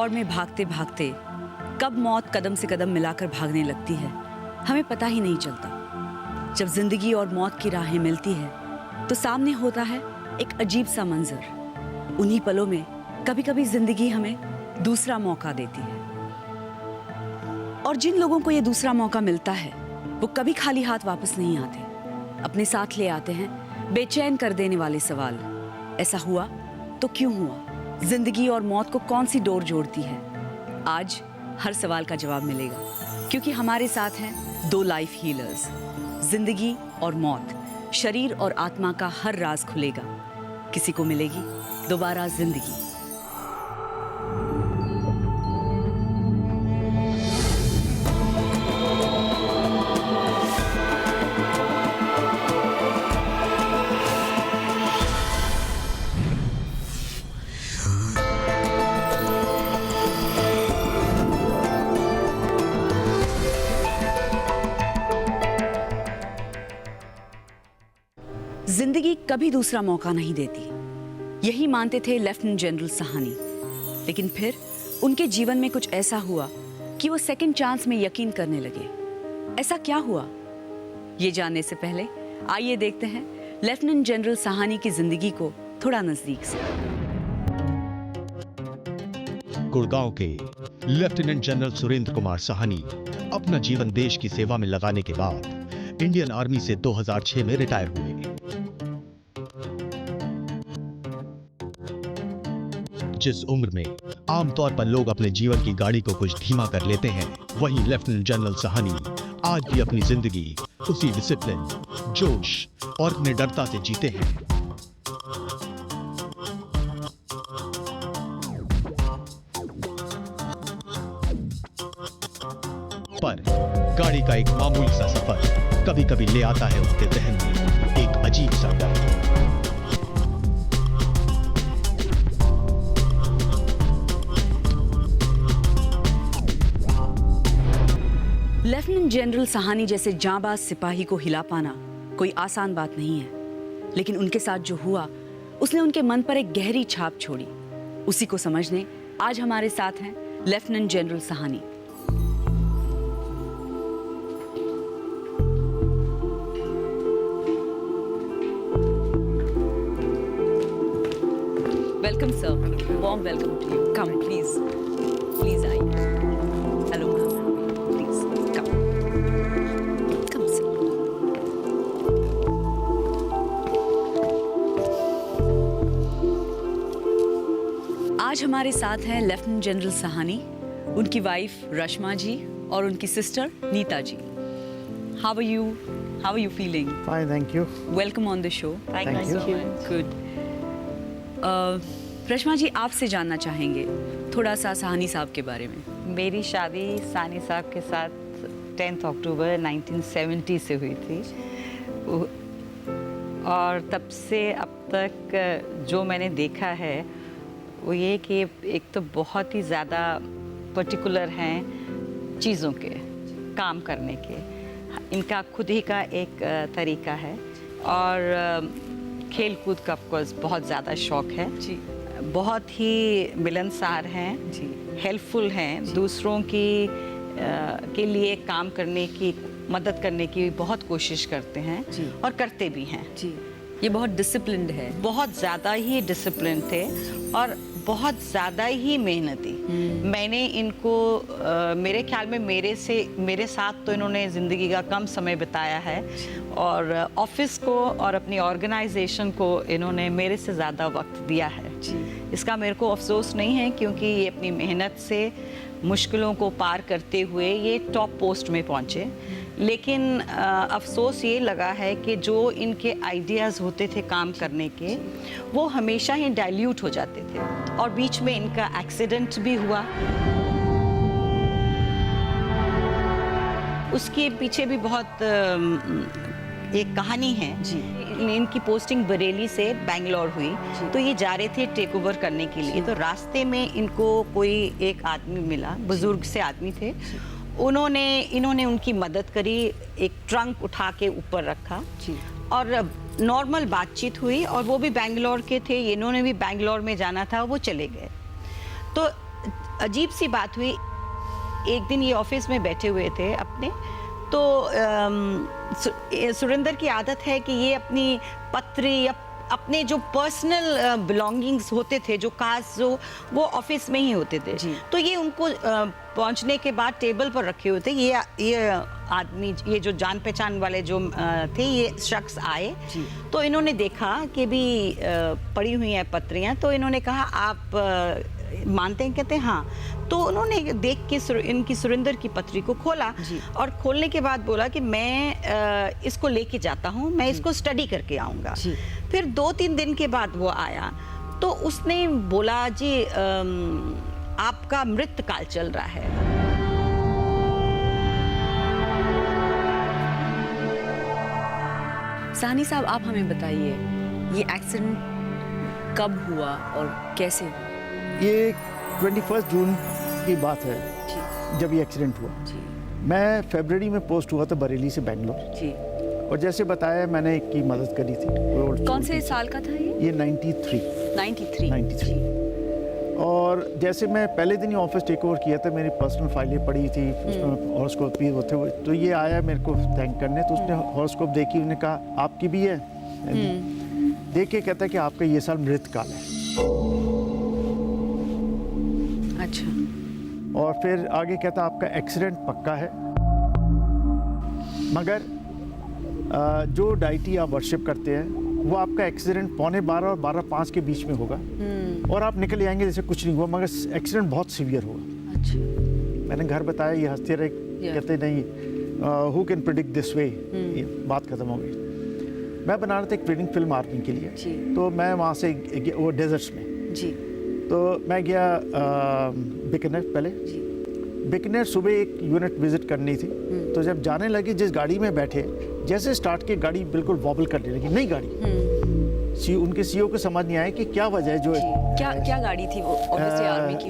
दौड़ में भागते भागते कब मौत कदम से कदम मिलाकर भागने लगती है, हमें पता ही नहीं चलता। जब जिंदगी और मौत की राहें मिलती है तो सामने होता है एक अजीब सा मंजर। उन्हीं पलों में कभी कभी जिंदगी हमें दूसरा मौका देती है, और जिन लोगों को ये दूसरा मौका मिलता है वो कभी खाली हाथ वापस नहीं आते। अपने साथ ले आते हैं बेचैन कर देने वाले सवाल। ऐसा हुआ तो क्यों हुआ? जिंदगी और मौत को कौन सी डोर जोड़ती है? आज हर सवाल का जवाब मिलेगा, क्योंकि हमारे साथ हैं दो लाइफ हीलर्स। जिंदगी और मौत, शरीर और आत्मा का हर राज खुलेगा। किसी को मिलेगी दोबारा जिंदगी। जिंदगी कभी दूसरा मौका नहीं देती, यही मानते थे लेफ्टिनेंट जनरल साहनी। लेकिन फिर उनके जीवन में कुछ ऐसा हुआ कि वो सेकंड चांस में यकीन करने लगे। ऐसा क्या हुआ, ये जानने से पहले आइए देखते हैं लेफ्टिनेंट जनरल साहनी की जिंदगी को थोड़ा नजदीक से। गुड़गांव के लेफ्टिनेंट जनरल सुरेंद्र कुमार साहनी अपना जीवन देश की सेवा में लगाने के बाद इंडियन आर्मी से 2006 में रिटायर हुए। जिस उम्र में आमतौर पर लोग अपने जीवन की गाड़ी को कुछ धीमा कर लेते हैं, वहीं लेफ्टिनेंट जनरल साहनी आज भी अपनी जिंदगी उसी डिसिप्लिन, जोश और निडरता से जीते हैं। पर गाड़ी का एक मामूली सा सफर कभी कभी ले आता है उनके जहन में एक अजीब सा डर। लेफ्टिनेंट जनरल साहनी जैसे जांबाज सिपाही को हिला पाना कोई आसान बात नहीं है, लेकिन उनके साथ जो हुआ उसने उनके मन पर एक गहरी छाप छोड़ी। उसी को समझने आज हमारे साथ हैं lieutenant general Sahni. Welcome sir, warm welcome to you. Come please, please आइए। Hello please come, come sir. आज हमारे साथ हैं लेफ्टिनेंट जनरल साहनी, उनकी वाइफ रश्मा जी और उनकी sister Neeta ji. How are you? How are you feeling? Fine, thank you. Welcome on the show. Thank you. Good. Rashma ji, आपसे जानना चाहेंगे थोड़ा सा साहनी साहब के बारे में। मेरी शादी सानी साहब के साथ 10 अक्टूबर 1970 से हुई थी, और तब से अब तक जो मैंने देखा है वो ये कि एक तो बहुत ही ज़्यादा पर्टिकुलर हैं चीज़ों के, काम करने के। इनका खुद ही का एक तरीका है, और खेल कूद का ऑफकोर्स बहुत ज़्यादा शौक़ है जी। बहुत ही मिलनसार हैं जी। हेल्पफुल हैं, दूसरों की के लिए काम करने की, मदद करने की बहुत कोशिश करते हैं जी। और करते भी हैं जी, ये बहुत डिसिप्लिन्ड है। बहुत ज़्यादा ही डिसिप्लिन थे और बहुत ज़्यादा ही मेहनती। मैंने इनको मेरे ख्याल में मेरे साथ तो इन्होंने ज़िंदगी का कम समय बिताया है, और ऑफिस को और अपनी ऑर्गेनाइजेशन को इन्होंने मेरे से ज़्यादा वक्त दिया है। इसका मेरे को अफसोस नहीं है, क्योंकि ये अपनी मेहनत से मुश्किलों को पार करते हुए ये टॉप पोस्ट में पहुँचे। लेकिन अफसोस ये लगा है कि जो इनके आइडियाज़ होते थे काम करने के, वो हमेशा ही डाइल्यूट हो जाते थे, और बीच में इनका एक्सीडेंट भी हुआ। उसके पीछे भी बहुत एक कहानी है जी। इनकी पोस्टिंग बरेली से बेंगलोर हुई, तो ये जा रहे थे टेक ओवर करने के लिए। तो रास्ते में इनको कोई एक आदमी मिला, बुजुर्ग से आदमी थे। इन्होंने उनकी मदद करी, एक ट्रंक उठा के ऊपर रखा जी, और नॉर्मल बातचीत हुई, और वो भी बेंगलोर के थे, इन्होंने भी बेंगलोर में जाना था, वो चले गए। तो अजीब सी बात हुई। एक दिन ये ऑफिस में बैठे हुए थे अपने, तो सुरेंद्र की आदत है कि ये अपनी पत्री या अपने जो पर्सनल बिलोंगिंग्स होते थे, जो कार्ड्स जो वो ऑफिस में ही होते थे, तो ये उनको पहुंचने के बाद टेबल पर रखे हुए थे। ये आदमी, ये जो जान पहचान वाले जो थे, ये शख्स आए, तो इन्होंने देखा कि भी पड़ी हुई हैं पत्रियां, तो इन्होंने कहा आप मानते हैं? कहते हैं हाँ। तो उन्होंने देख के इनकी सुरेंद्र की पत्री को खोला और खोलने के बाद बोला कि मैं इसको लेके जाता हूँ, मैं इसको स्टडी करके आऊँगा। फिर 2-3 दिन के बाद वो आया, तो उसने बोला जी आपका मृतकाल चल रहा है। साहनी साहब, आप हमें बताइए ये एक्सीडेंट कब हुआ और कैसे हुआ? ये 21 जून की बात है जब ये एक्सीडेंट हुआ। मैं फरवरी में पोस्ट हुआ था बरेली से बेंगलोर, और जैसे बताया मैंने एक की मदद करी थी। कौन से साल का था ये? 93। और जैसे मैं पहले दिन ही ऑफिस टेक ओवर किया था, मेरी पर्सनल फाइलें पड़ी थी, उसमें हॉरोस्कोप भी होते हुए, तो ये आया मेरे को थैंक करने। तो उसने हॉरोस्कोप देखी, उसने कहा आपकी भी है? देख के कहता है कि आपका ये साल मृतकाल है। अच्छा। और फिर आगे कहता आपका एक्सीडेंट पक्का है, मगर जो डाइटी आप वर्शिप करते हैं वो आपका एक्सीडेंट 11:15 और 12:05 के बीच में होगा, और आप निकल जाएंगे जैसे कुछ नहीं हुआ, मगर एक्सीडेंट बहुत सीवियर होगा। अच्छा। मैंने घर बताया, ये हंसते रहे, कहते नहीं who can predict this way. बात खत्म हो गई। मैं बना रहा था एक ट्रेनिंग फिल्म आर्मी के लिए, तो मैं वहाँ से वो डेजर्ट्स में तो मैं गया बीकानेर। पहले बीकानेर सुबह एक यूनिट विजिट करनी थी, तो जब जाने लगे जिस गाड़ी में बैठे, जैसे स्टार्ट की गाड़ी बिल्कुल वॉबल करने लगी, नई गाड़ी। उनके सीईओ को समझ नहीं आया कि क्या वजह है। जो क्या गाड़ी थी वो? ऑब्वियसली आर्मी की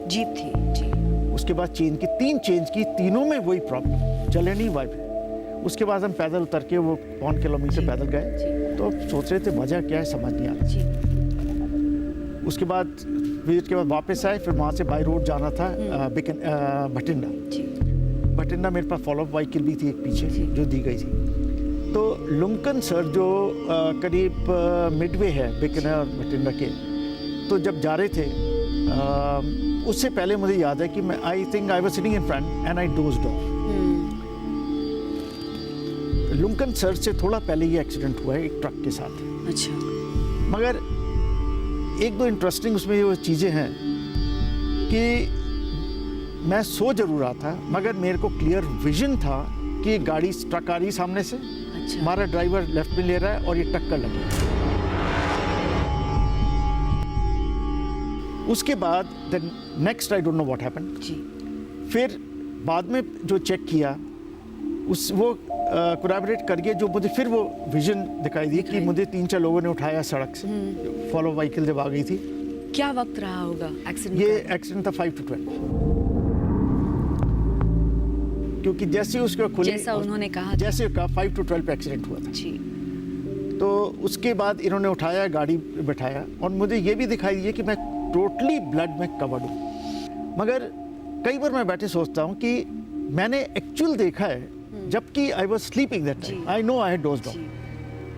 जीप थी जी। उसके बाद तीन चेंज की, तीनों में वही प्रॉब्लम, चले नहीं वाइफ। उसके बाद हम पैदल उतर के वो 1 किलोमीटर पैदल गए, तो सोच रहे थे वजह क्या है, समझ नहीं आ रहा। उसके बाद विजिट के बाद वापस आए, फिर वहाँ से बाई रोड जाना था भटिंडा। मेरे पास फॉलोअप व्हीकल भी थी एक पीछे जो दी गई थी। तो लुंकन सर जो करीब मिडवे है बीकानेर और भटिंडा के, तो जब जा रहे थे उससे पहले मुझे याद है कि मैं I think I was sitting in front and I dozed off. लुंकन सर से थोड़ा पहले ये एक्सीडेंट हुआ है एक ट्रक के साथ। अच्छा। मगर 1-2 इंटरेस्टिंग उसमें वो चीज़ें हैं कि मैं सो जरूर रहा था, मगर मेरे को क्लियर विजन था कि गाड़ी ट्रक आ रही सामने से। अच्छा। हमारा ड्राइवर लेफ्ट में ले रहा है और ये टक्कर लगी। उसके बाद the next I don't know what happened. फिर बाद में जो चेक किया वो कोलैबोरेट करके जो मुझे फिर वो विजन दिखाई दी कि मुझे 3-4 लोगों ने उठाया सड़क से, फॉलो व्हीकल जब आ गई थी। क्या वक्त रहा होगा एक्सीडेंट? ये एक्सीडेंट था 5 to 12, क्योंकि जैसे उसको खुली, जैसा उन्होंने कहा, जैसे कहा 5 to 12 पे एक्सीडेंट हुआ था जी। तो उसके बाद इन्होंने उठाया, गाड़ी बैठाया, और मुझे ये भी दिखाई दिया कि मैं टोटली ब्लड में कवर्ड हूँ। मगर कई बार मैं बैठे सोचता हूँ कि मैंने एक्चुअल देखा है, जबकि I was sleeping that time, I know I had dozed off,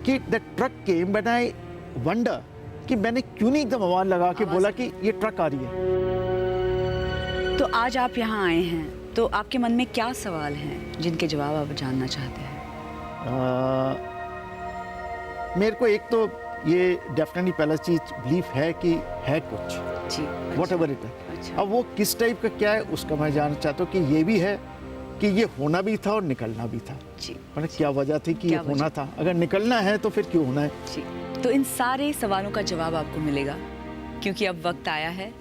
कि that truck came, but I wonder कि मैंने क्यों नहीं एकदम आवाज लगा के बोला कि ये ट्रक आ रही है। तो आज आप यहाँ आए हैं, तो आपके मन में क्या सवाल हैं जिनके जवाब आप जानना चाहते हैं? मेरे को एक तो ये डेफिनेटली पहला चीज बिलीफ है कि है कुछ जी, वॉट एवर इट है। अच्छा। अब वो किस टाइप का क्या है उसका मैं जानना चाहता हूँ, कि ये भी है कि ये होना भी था और निकलना भी था जी। मतलब क्या वजह थी कि ये होना था, अगर निकलना है तो फिर क्यों होना है जी। तो इन सारे सवालों का जवाब आपको मिलेगा, क्योंकि अब वक्त आया है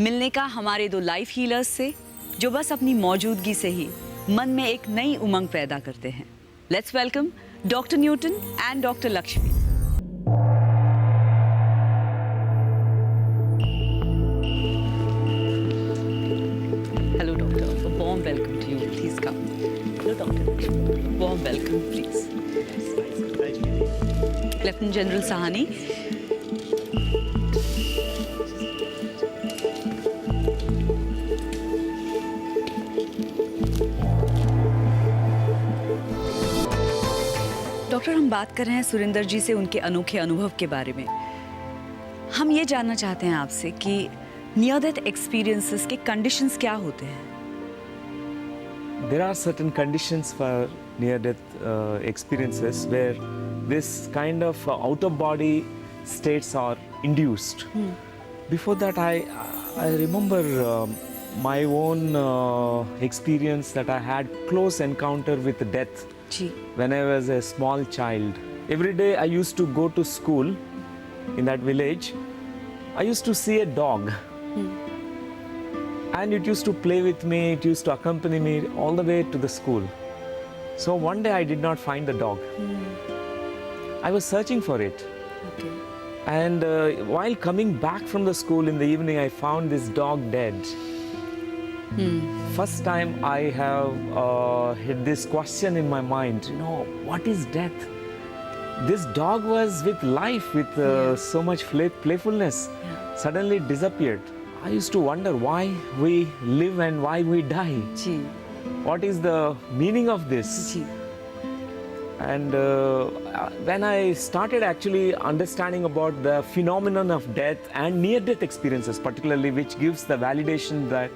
मिलने का हमारे 2 लाइफ हीलर्स से, जो बस अपनी मौजूदगी से ही मन में एक नई उमंग पैदा करते हैं। Let's welcome doctor Newton and doctor Lakshmi. Hello doctor, a warm welcome to you. Please come. Hello doctor. Warm welcome, please. Lieutenant General Sahani. हम बात कर रहे हैं सुरिंदर जी से उनके अनोखे अनुभव के बारे में, हम ये जानना चाहते हैं आपसे कि नियर डेथ एक्सपीरियंसेस के कंडीशंस क्या होते हैं? There are certain conditions for near-death experiences where this kind of out-of-body states are induced. Before that, I remember my own experience that I had close encounter with death जी when I was a small child. Every day I used to go to school in that village. I used to see a dog. And it used to play with me, it used to accompany me all the way to the school. So one day I did not find the dog. I was searching for it. Okay And while coming back from the school in the evening, I found this dog dead. First time I have had this question in my mind, what is death? This dog was with life, with so much playfulness. Suddenly it disappeared. I used to wonder why we live and why we die. जी What is the meaning of this? जी And when I started actually understanding about the phenomenon of death and near-death experiences, particularly, which gives the validation that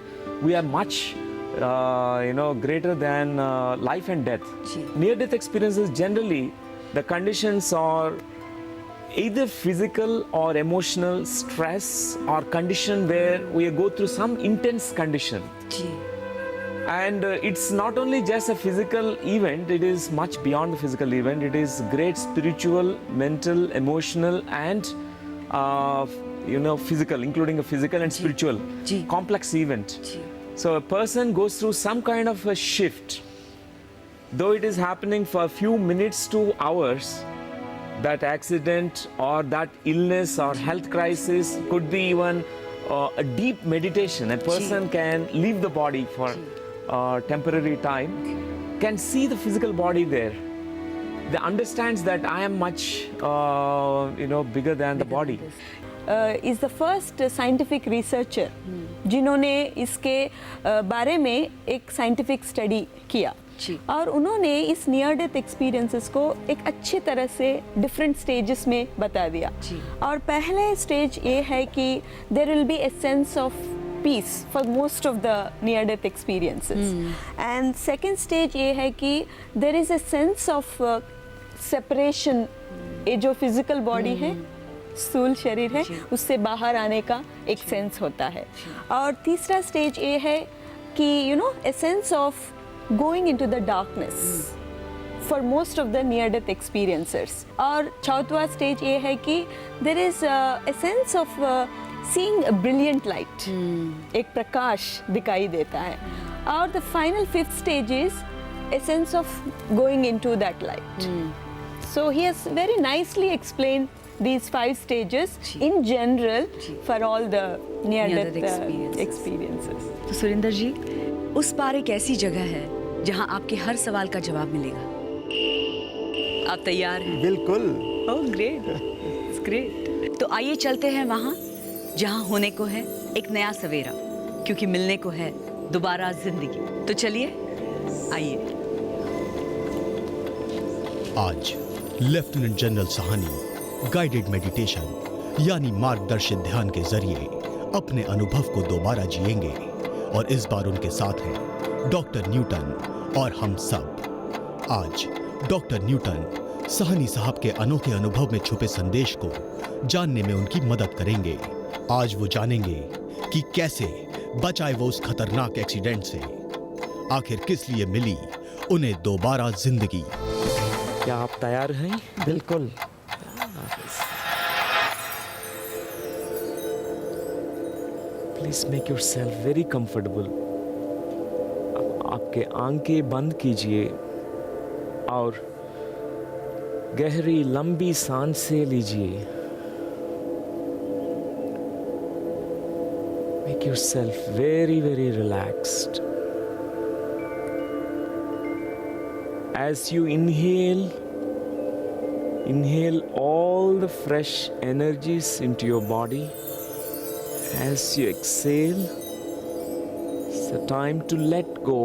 we are much, greater than life and death. जी Near-death experiences generally, the conditions are either physical or emotional stress or condition where we go through some intense condition. जी And it's not only just a physical event, it is much beyond the physical event. It is great spiritual, mental, emotional, and physical, including a physical and spiritual जी complex event. जी So a person goes through some kind of a shift, though it is happening for a few minutes to hours. That accident or that illness or health crisis could be even a deep meditation. A person can leave the body for temporary time, can see the physical body there. They understands that I am much, bigger than the body. is the first scientific researcher जिन्होंने इसके बारे में एक scientific study किया जी। और उन्होंने इस near death experiences को एक अच्छी तरह से डिफरेंट स्टेजेस में बता दिया। जी। और पहले स्टेज ये है कि there will be a sense of peace for most of the near death experiences and second stage ये है कि there is a sense of separation. ये जो फिजिकल बॉडी है, स्थूल शरीर है, उससे बाहर आने का एक सेंस होता है। और तीसरा स्टेज ये है कि ए sense of going into the darkness for most of the near death experiencers. और चौथा स्टेज ये है कि there is a sense of seeing a brilliant light. एक प्रकाश दिखाई देता है। और the final fifth stage is a sense of going into that light. So he has very nicely explained these 5 stages in general for all the near death experiences. तो सुरिंदर जी, उस पार एक ऐसी जगह है जहां आपके हर सवाल का जवाब मिलेगा। आप तैयार हैं? बिल्कुल। Oh great, it's great. तो आइए चलते हैं वहां जहां होने को है एक नया सवेरा, क्योंकि मिलने को है दोबारा जिंदगी। तो चलिए आइए। आज lieutenant general Sahni guided meditation यानी मार्गदर्शित ध्यान के जरिए अपने अनुभव को दोबारा जिएंगे और इस बार उनके साथ हैं डॉक्टर न्यूटन और हम सब। आज डॉक्टर न्यूटन साहनी साहब के अनोखे अनुभव में छुपे संदेश को जानने में उनकी मदद करेंगे। आज वो जानेंगे कि कैसे बचाए वो उस खतरनाक एक्सीडेंट से, आखिर किस लिए मिली उन्हें दोबारा जिंदगी। क्या आप तैयार हैं? बिल्कुल। Please make yourself very comfortable. आपके आंखें बंद कीजिए और गहरी लंबी सांसें लीजिए। Make yourself very, very relaxed. As you inhale all the fresh energies into your body. As you exhale, it's the time to let go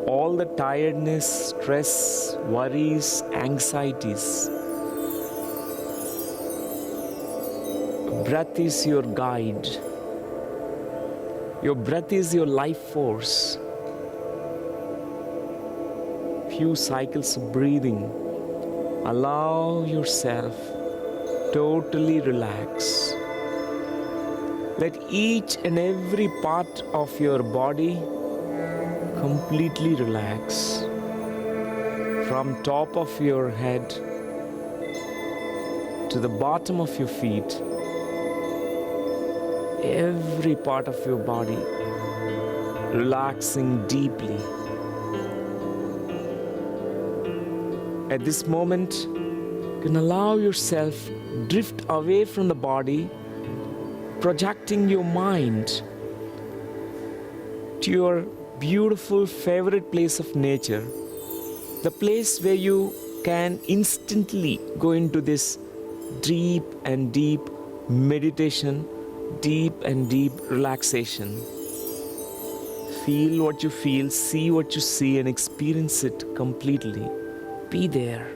all the tiredness, stress, worries, anxieties. Breath is your guide. Your breath is your life force. Few cycles of breathing. Allow yourself totally relax. Let each and every part of your body completely relax. From top of your head to the bottom of your feet, every part of your body relaxing deeply. At this moment, you can allow yourself drift away from the body, projecting your mind to your beautiful favorite place of nature, the place where you can instantly go into this deep and deep meditation, deep and deep relaxation. Feel what you feel, see what you see, and experience it completely. Be there.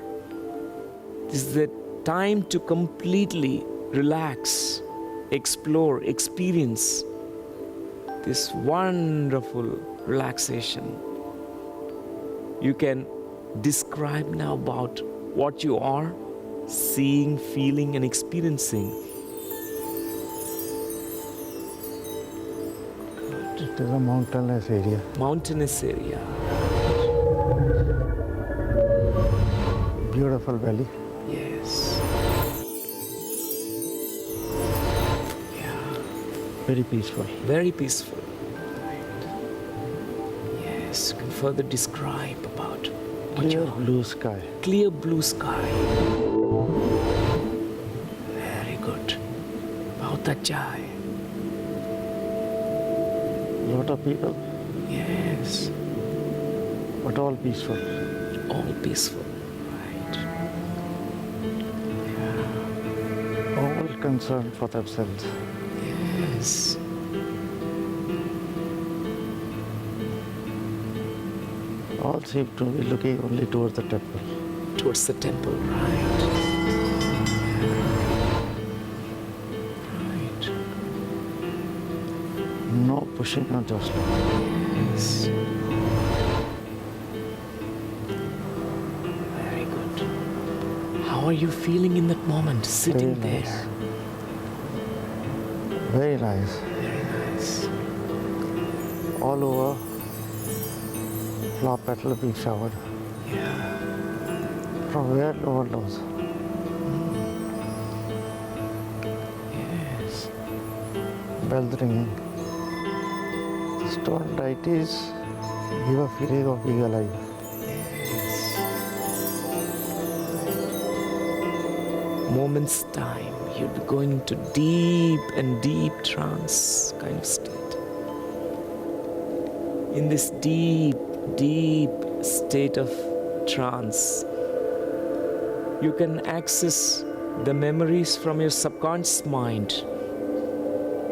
This is the time to completely relax, explore, experience this wonderful relaxation. You can describe now about what you are seeing, feeling, and experiencing. It is a mountainous area. Mountainous area. Beautiful valley. Yes. Very peaceful. Very peaceful. Yes, you can further describe about what Clear you are. blue sky. Clear blue sky. Very good. Bahut acha hai. Lot of people, Yes. but all peaceful. All peaceful. Right. All concerned for themselves. Yes. All seem to be looking only towards the temple. Towards the temple. Right. Right. No pushing, no jostling. Yes. Very good. How are you feeling in that moment, sitting Very nice. there? Very nice. Very nice. All over, flower petal being showered. Yeah. From where, no one knows. Yes. Bells ringing. The stone deities give a feeling of being alive. Moment's time, you'll be going into deep and deep trance kind of state. In this deep, deep state of trance, you can access the memories from your subconscious mind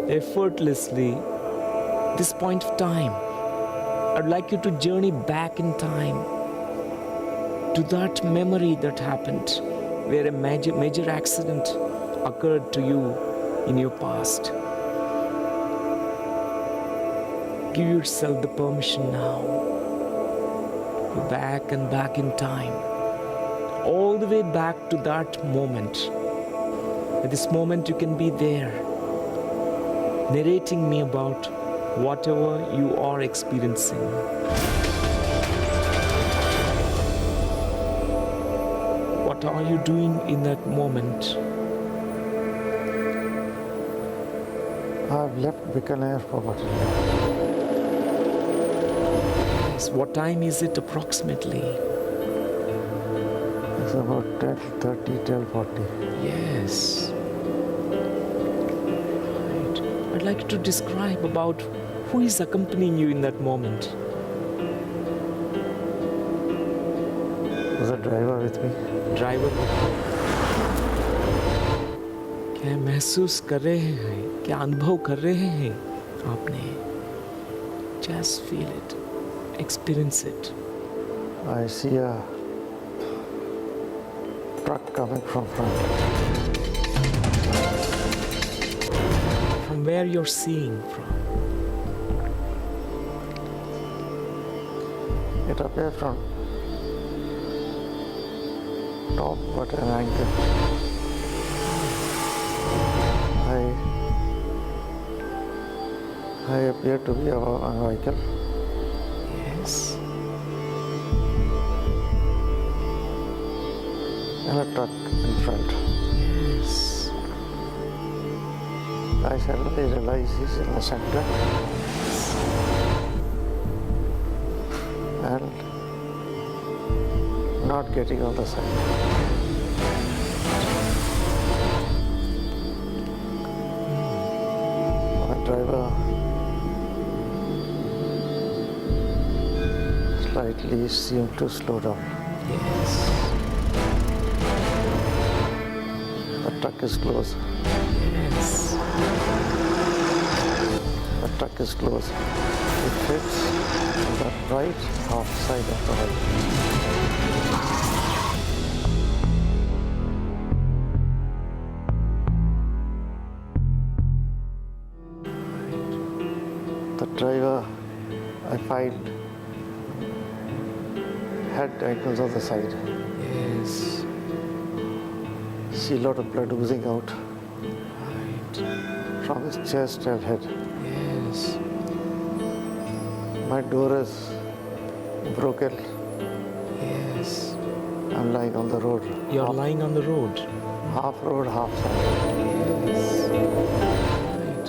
effortlessly. This point of time, I'd like you to journey back in time to that memory that happened where a major accident occurred to you in your past. Give yourself the permission now. Go back and back in time. All the way back to that moment. At this moment you can be there, narrating me about whatever you are experiencing. What are you doing in that moment? I've left Bikaner for what? Yes, what time is it approximately? It's about 10:30, 10:40. Yes. Right. I'd like to describe about who is accompanying you in that moment. Was a driver with me. Driver. क्या महसूस कर रहे हैं, क्या अनुभव कर रहे हैं आपने? Just feel it. Experience it. I see a truck coming from front. From where you're seeing from. It appears from top but an angle. I appear to be a vehicle. Yes. And a truck in front. Yes. I suddenly realize he's in the center. And not getting on the side. My driver slightly seemed to slow down. Yes. The truck is close. Yes. The truck is close. It fits on the right half side of the vehicle. The driver, I find, had ankles on the side. Yes. See a lot of blood oozing out Right. from his chest and head. Yes. My door is broken. Yes. I'm lying on the road. You're lying on the road. Half road, half side. Yes. Right.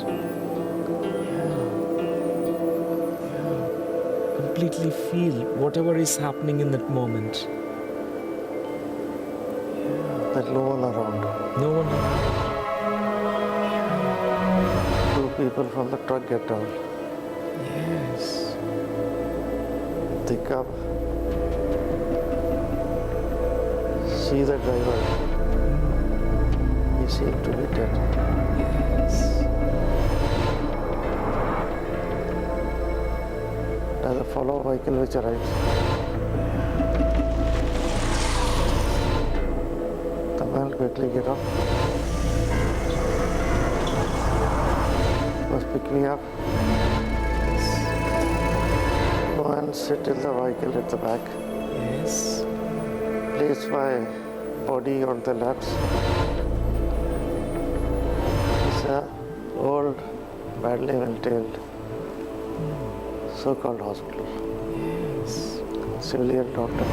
Yeah. Completely feel whatever is happening in that moment. There's no one around. No one around. Two people from the truck get down. Yes. They come. See the driver. He seemed to be dead. Yes. There's a follow vehicle which arrives. The man quickly get up. Must pick me up. Go and sit in the vehicle at the back. Yes. Place my body on the laps. It's an old, badly maintained, so-called hospital. Yes. Civilian doctor.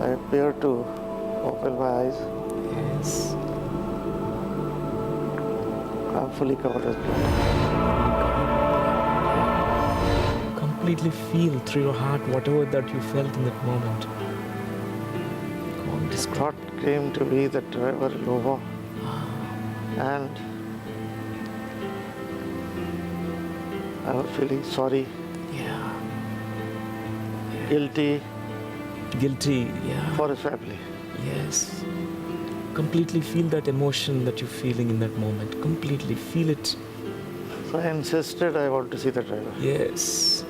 I appear to open my eyes. Yes. I'm fully covered with blood. Completely feel through your heart whatever that you felt in that moment. Go on, describe. Thought came to me that driver Loma and I was feeling sorry, Yeah. guilty Guilty. Yeah. for his family. Yes. Completely feel that emotion that you're feeling in that moment. Completely feel it. So I insisted I want to see the driver. Yes.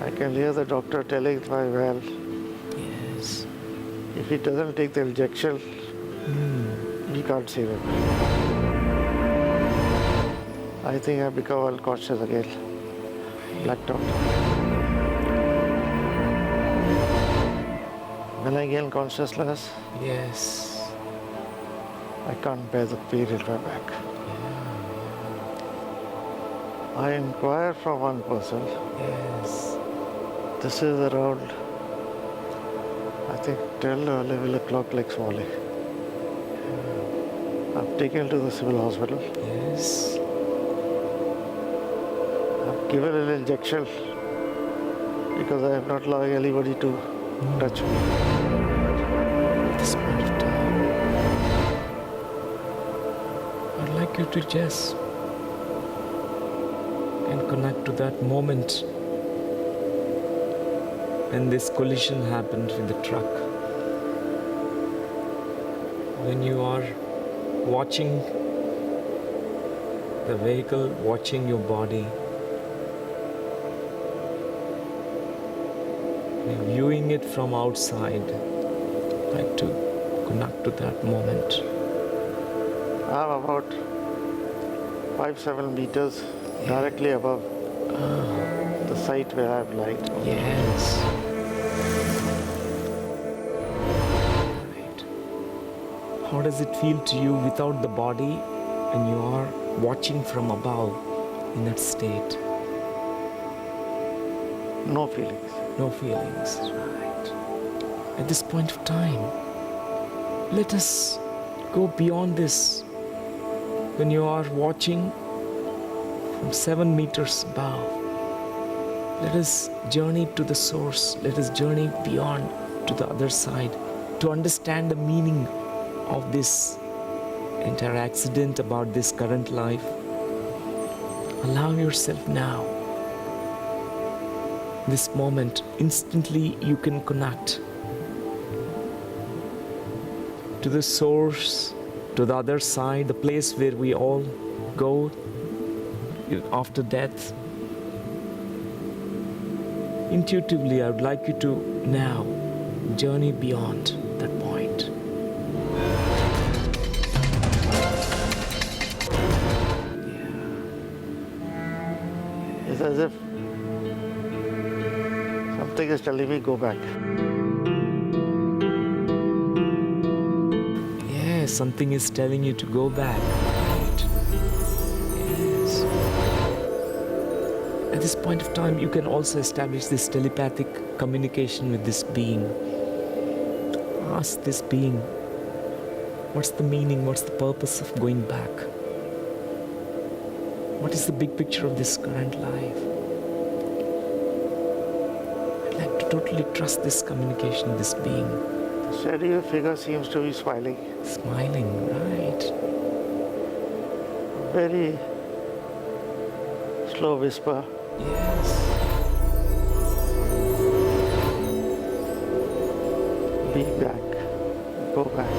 I can hear the doctor telling my man, Yes. if he doesn't take the injection, he can't save him. I think I become unconscious again. Blacked out. When I gain consciousness, Yes. I can't bear the pain in my back. I inquire from one person. Yes. This is around, I think, 10 or 11 o'clock next morning. I'm taken to the civil hospital. Yes. I'm given an injection because I am not allowing anybody to touch me. At this point of time, I'd like you to just and connect to that moment when this collision happened with the truck. When you are watching the vehicle, watching your body, viewing it from outside, like to connect to that moment. I'm about 5-7 meters directly above the site where I've lied. Yes. Right. How does it feel to you without the body and you are watching from above in that state? No feelings. No feelings. Right. At this point of time, let us go beyond this. When you are watching from 7 meters above, let us journey to the source. Let us journey beyond to the other side to understand the meaning of this entire accident, about this current life. Allow yourself now. This moment, instantly you can connect to the source, to the other side, the place where we all go after death. Intuitively, I would like you to now journey beyond that point. It's as if something is telling me go back. Yes, something is telling you to go back. Right. Yes. At this point of time, you can also establish this telepathic communication with this being. Ask this being, what's the meaning, what's the purpose of going back? What is the big picture of this current life? I'd like to totally trust this communication with this being. The shadowy figure seems to be smiling. Smiling, right. Very slow whisper. Yes. Be back. Go back.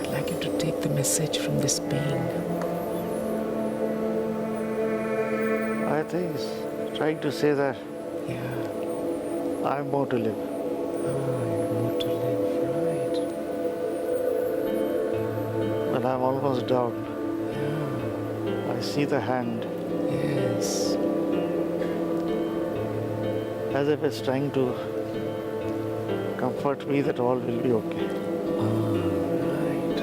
I'd like you to take the message from this being. I think it's trying to say that Yeah. I have more to live. You're more to live, right. When I'm almost down, Yeah. I see the hand Yes. as if it's trying to comfort me that all will be okay. Right.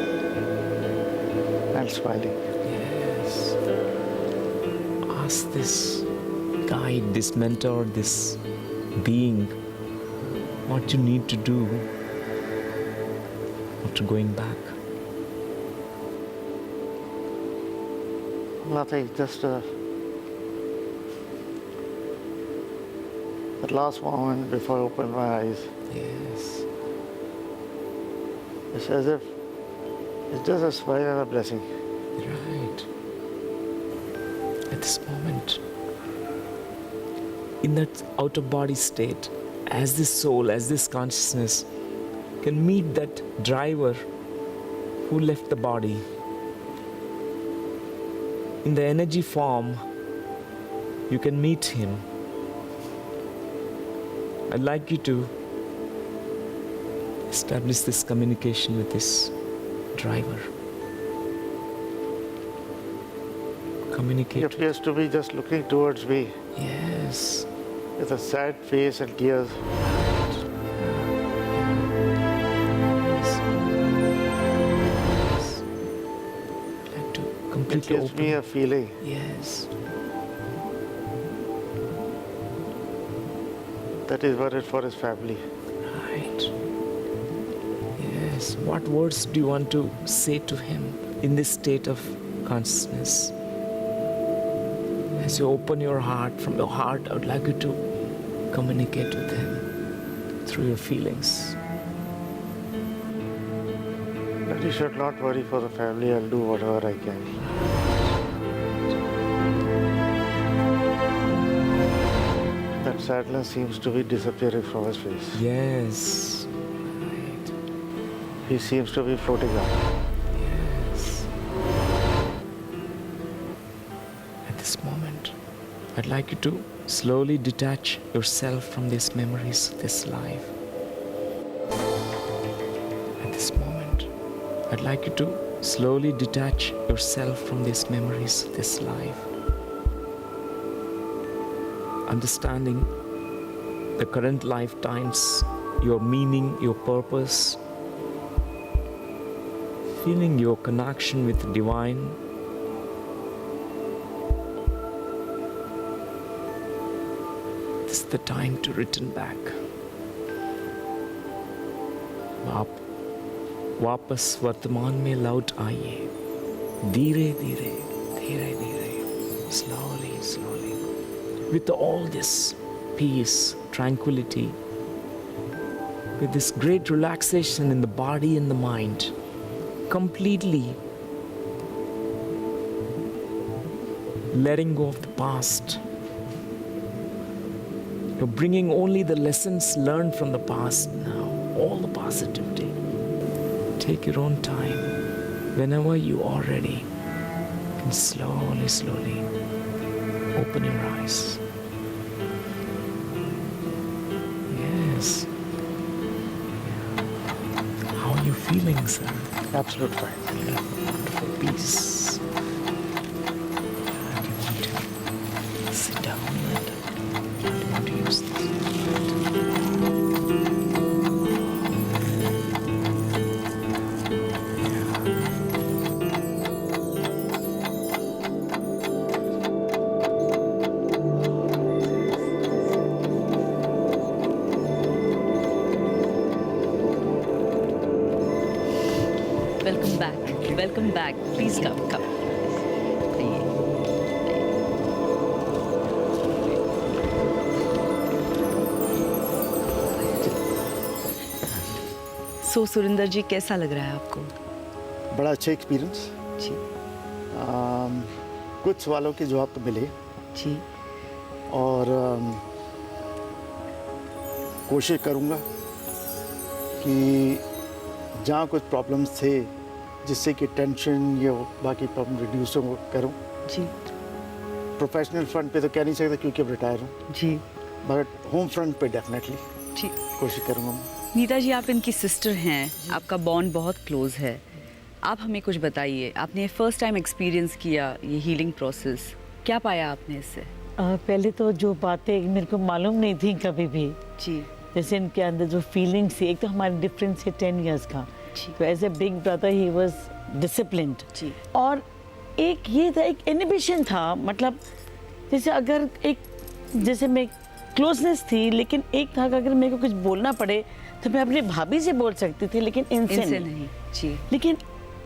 And smiling. Yes. Ask this guide, this mentor, this being, what you need to do after going back. Nothing, just that last moment before I open my eyes. Yes. It's as if it's just a smile and a blessing. Right. At this moment, in that outer body state, as this soul, as this consciousness can meet that driver who left the body, in the energy form, you can meet him. I'd like you to establish this communication with this driver. He Communicate. appears to be just looking towards me Yes. with a sad face and tears. Yes. Yes. I'd like to It completely gives open. me a feeling Yes. that he's worried for his family. Right. Yes. What words do you want to say to him in this state of consciousness? As you open your heart, from your heart, I would like you to communicate with him through your feelings. That he should not worry for the family. I'll do whatever I can. That sadness seems to be disappearing from his face. Yes. He seems to be floating up. Yes. At this moment, I'd like you to slowly detach yourself from these memories of this life. At this moment, I'd like you to slowly detach yourself from these memories of this life. Understanding the current lifetimes, your meaning, your purpose, feeling your connection with the divine. This is the time to return back. वापस वर्तमान में लौट आइए, धीरे धीरे, धीरे धीरे, slowly, slowly, with all this peace, tranquility, with this great relaxation in the body and the mind, completely letting go of the past. You're bringing only the lessons learned from the past now, all the positivity. Take your own time. Whenever you are ready, you can slowly, slowly open your eyes. Yes. How are you feeling, sir? Absolute fine. Wonderful peace. Do you want to sit down and do you want to use this? Welcome back. Welcome back. Please come. सो सुरिंदर जी, कैसा लग रहा है आपको? बड़ा अच्छा experience जी कुछ सवालों के जवाब तो मिले जी और कोशिश करूँगा कि जहाँ कुछ प्रॉब्लम्स थे जिससे कि टेंशन या बाकी प्रॉब्लम रिड्यूस करूँ। जी प्रोफेशनल फ्रंट पे तो कह नहीं सकता क्योंकि अब रिटायर हूँ, जी बट होम फ्रंट पे डेफिनेटली जी। कोशिश करूँगा मैं। नीता जी, आप इनकी सिस्टर हैं, आपका बॉन्ड बहुत क्लोज है। आप हमें कुछ बताइए, आपने फर्स्ट टाइम एक्सपीरियंस किया ये हीलिंग प्रोसेस, क्या पाया आपने इससे? पहले तो जो बातें मेरे को मालूम नहीं थी कभी भी, जी जैसे इनके अंदर जो फीलिंग्स थी, एक तो हमारा डिफरेंस है 10 इयर्स का, तो as a big brother he was disciplined, जी। और एक ये था, एक इनहिबिशन था, मतलब जैसे अगर एक जैसे मैं क्लोजनेस थी, लेकिन एक था कि अगर मेरे को कुछ बोलना पड़े तो मैं अपनी भाभी से बोल सकती थी, लेकिन इनसे नहीं। जी। लेकिन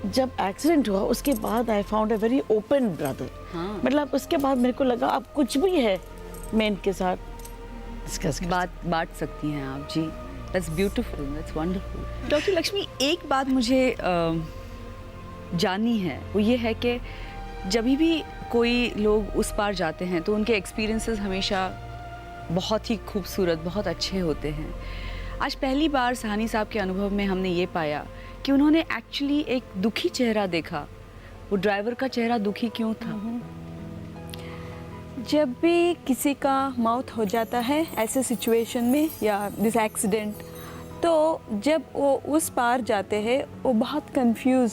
जब एक्सीडेंट हुआ उसके बाद I found a very open brother. हाँ। मतलब उसके बाद मेरे को लगा अब कुछ भी है मैं इनके साथ डिस्कस बांट सकती हैं आप। जी, that's beautiful, that's wonderful. Doctor Lakshmi, एक बात मुझे जाननी है, वो ये है कि जब भी कोई लोग उस पार जाते हैं तो उनके एक्सपीरियंसेस हमेशा बहुत ही खूबसूरत, बहुत अच्छे होते हैं। आज पहली बार सहानी साहब के अनुभव में हमने ये पाया कि उन्होंने एक्चुअली एक दुखी चेहरा देखा। वो ड्राइवर का चेहरा दुखी क्यों था? जब भी किसी का मौत हो जाता है ऐसे सिचुएशन में या दिस एक्सीडेंट, तो जब वो उस पार जाते हैं वो बहुत कंफ्यूज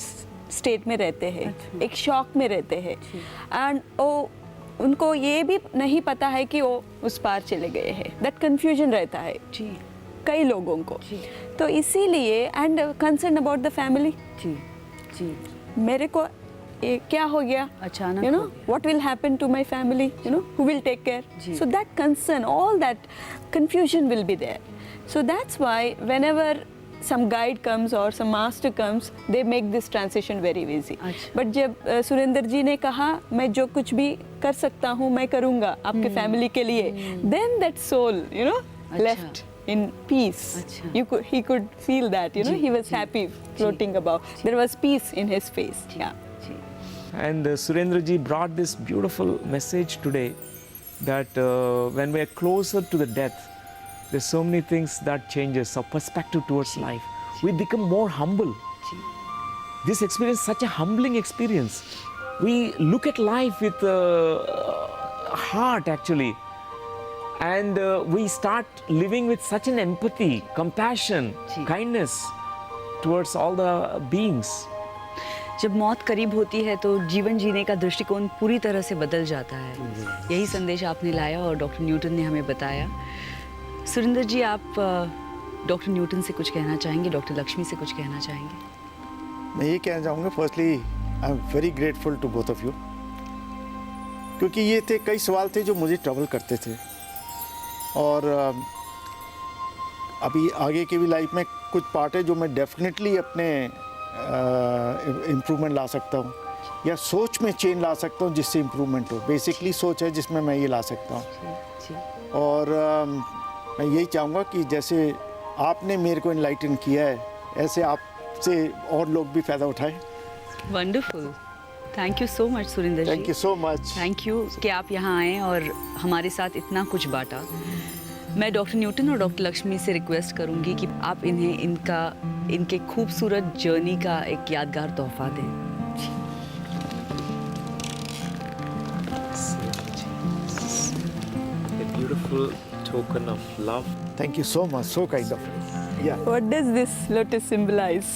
स्टेट में रहते हैं, एक शॉक में रहते हैं, एंड वो उनको ये भी नहीं पता है कि वो उस पार चले गए हैं। दैट कंफ्यूजन रहता है जी कई लोगों को। तो इसीलिए and concern about the family. जी जी। मेरे को क्या हो गया अचानक, you know, what will happen to my family, you know, who will take care? Ji. So that concern, all that confusion will be there. So that's why whenever some guide comes or some master comes, they make this transition very easy. अच्छा. But जब सुरेंद्र जी ने कहा मैं जो कुछ भी कर सकता हूँ मैं करूँगा आपके फैमिली के लिए, then that soul, you know, left in peace. अच्छा. He could feel that, you know, ji, he was ji, happy floating above. There was peace in his face. Yeah. And Surendra ji brought this beautiful message today that when we are closer to the death, there's so many things that changes our perspective towards life. we become more humble. Ji This experience is such a humbling experience. We look at life with heart actually, and we start living with such an empathy, compassion, ji. kindness towards all the beings. जब मौत करीब होती है तो जीवन जीने का दृष्टिकोण पूरी तरह से बदल जाता है। यही संदेश आपने लाया और डॉक्टर न्यूटन ने हमें बताया। सुरिंदर जी, आप डॉक्टर न्यूटन से कुछ कहना चाहेंगे, डॉक्टर लक्ष्मी से कुछ कहना चाहेंगे? मैं ये कहना चाहूँगा, firstly I am very grateful to both of you, क्योंकि ये थे कई सवाल थे जो मुझे ट्रबल करते थे, और अभी आगे की भी लाइफ में कुछ पार्ट है जो मैं डेफिनेटली अपने इम्प्रूवमेंट ला सकता हूँ, या सोच में चेंज ला सकता हूँ जिससे इम्प्रूवमेंट हो। बेसिकली सोच है जिसमें मैं ये ला सकता हूँ, जी और मैं यही चाहूँगा कि जैसे आपने मेरे को इनलाइटन किया है, ऐसे आपसे और लोग भी फ़ायदा उठाएं। Wonderful, thank you so much Surinder ji. Thank you so much. Thank you कि आप यहाँ आए और हमारे साथ इतना कुछ बांटा। मैं डॉक्टर न्यूटन और डॉक्टर लक्ष्मी से रिक्वेस्ट करूँगी कि आप इन्हें इनके खूबसूरत जर्नी का एक यादगार तोहफा दें। A beautiful token of love. Thank you so much, so kind of you. Yeah, What does this lotus symbolize?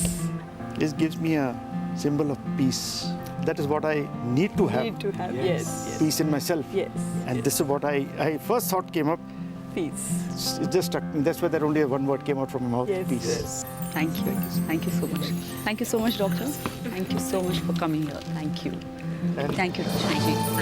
this gives me a symbol of peace. That is what I need to have, Need to have, yes. peace in myself. Yes, And this is what I first thought came up. peace. It just struck me. That's why there only one word came out from my mouth, Yes, peace. yes. Thank you. Thank you so much. Thank you so much, doctor. Thank you so much for coming here. Thank you. And Thank you, Rashmi ji. Thank you.